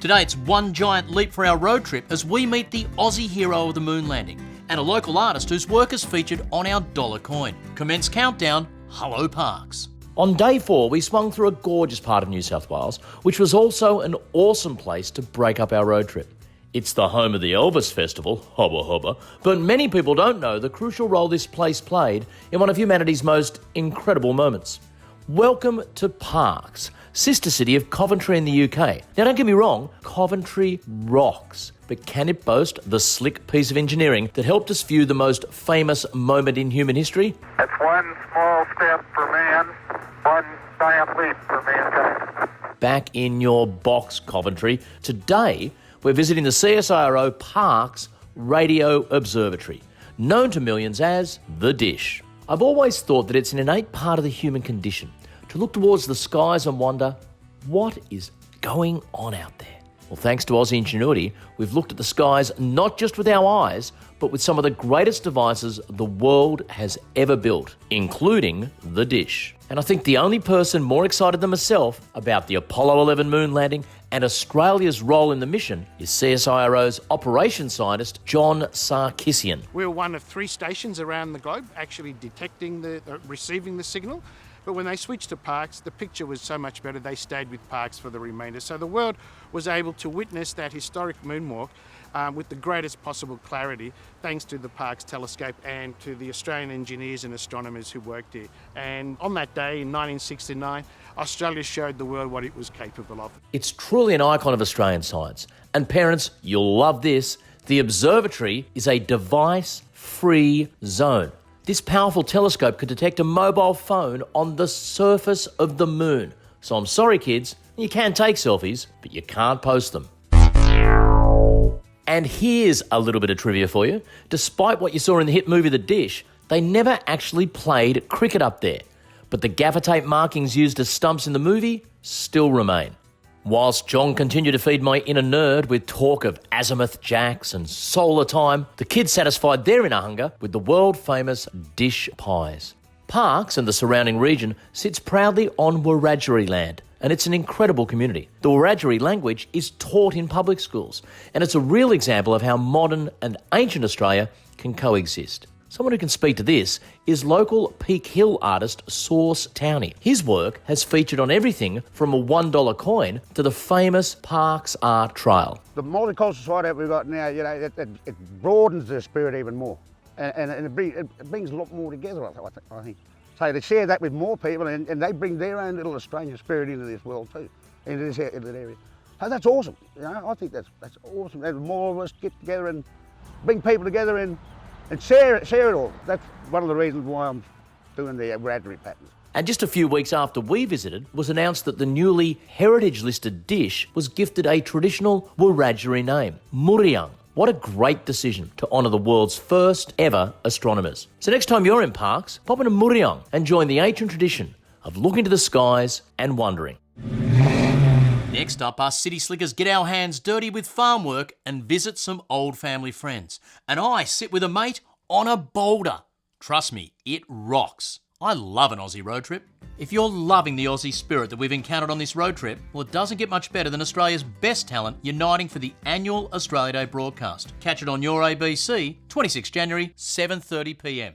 Today it's one giant leap for our road trip as we meet the Aussie hero of the moon landing and a local artist whose work is featured on our dollar coin. Commence countdown, hello Parkes. On day 4, we swung through a gorgeous part of New South Wales, which was also an awesome place to break up our road trip. It's the home of the Elvis Festival, hubba hubba, but many people don't know the crucial role this place played in one of humanity's most incredible moments. Welcome to Parkes, sister city of Coventry in the UK. Now don't get me wrong, Coventry rocks, but can it boast the slick piece of engineering that helped us view the most famous moment in human history? It's one small step for man, one giant leap for mankind. Back in your box, Coventry. Today, we're visiting the CSIRO Parkes Radio Observatory, known to millions as The Dish. I've always thought that it's an innate part of the human condition to look towards the skies and wonder, what is going on out there? Well, thanks to Aussie ingenuity, we've looked at the skies not just with our eyes, but with some of the greatest devices the world has ever built, including The Dish. And I think the only person more excited than myself about the Apollo 11 moon landing and Australia's role in the mission is CSIRO's operations scientist, John Sarkissian. We were one of 3 stations around the globe actually detecting receiving the signal. But when they switched to Parkes, the picture was so much better, they stayed with Parkes for the remainder. So the world was able to witness that historic moonwalk with the greatest possible clarity, thanks to the Parkes telescope and to the Australian engineers and astronomers who worked here. And on that day in 1969, Australia showed the world what it was capable of. It's truly an icon of Australian science. And parents, you'll love this. The observatory is a device-free zone. This powerful telescope could detect a mobile phone on the surface of the moon. So I'm sorry, kids, you can take selfies, but you can't post them. And here's a little bit of trivia for you. Despite what you saw in the hit movie The Dish, they never actually played cricket up there. But the gaffer tape markings used as stumps in the movie still remain. Whilst John continued to feed my inner nerd with talk of azimuth jacks and solar time, the kids satisfied their inner hunger with the world-famous dish pies. Parkes and the surrounding region sits proudly on Wiradjuri land, and it's an incredible community. The Wiradjuri language is taught in public schools, and it's a real example of how modern and ancient Australia can coexist. Someone who can speak to this is local Peak Hill artist Source Towney. His work has featured on everything from a $1 coin to the famous Parkes Art Trail. The multicultural society that we've got now, you know, it broadens the spirit even more, and it brings a lot more together, I think. So to share that with more people, and they bring their own little Australian spirit into this world too, into this area. So that's awesome. You know, I think that's awesome. And more of us get together and bring people together and share it all. That's one of the reasons why I'm doing the Wiradjuri patterns. And just a few weeks after we visited, was announced that the newly heritage-listed dish was gifted a traditional Wiradjuri name, Muriang. What a great decision to honour the world's first ever astronomers. So next time you're in Parkes, pop into Muriang and join the ancient tradition of looking to the skies and wondering. Next up, us city slickers get our hands dirty with farm work and visit some old family friends. And I sit with a mate on a boulder. Trust me, it rocks. I love an Aussie road trip. If you're loving the Aussie spirit that we've encountered on this road trip, well, it doesn't get much better than Australia's best talent uniting for the annual Australia Day broadcast. Catch it on your ABC, 26 January, 7:30 p.m.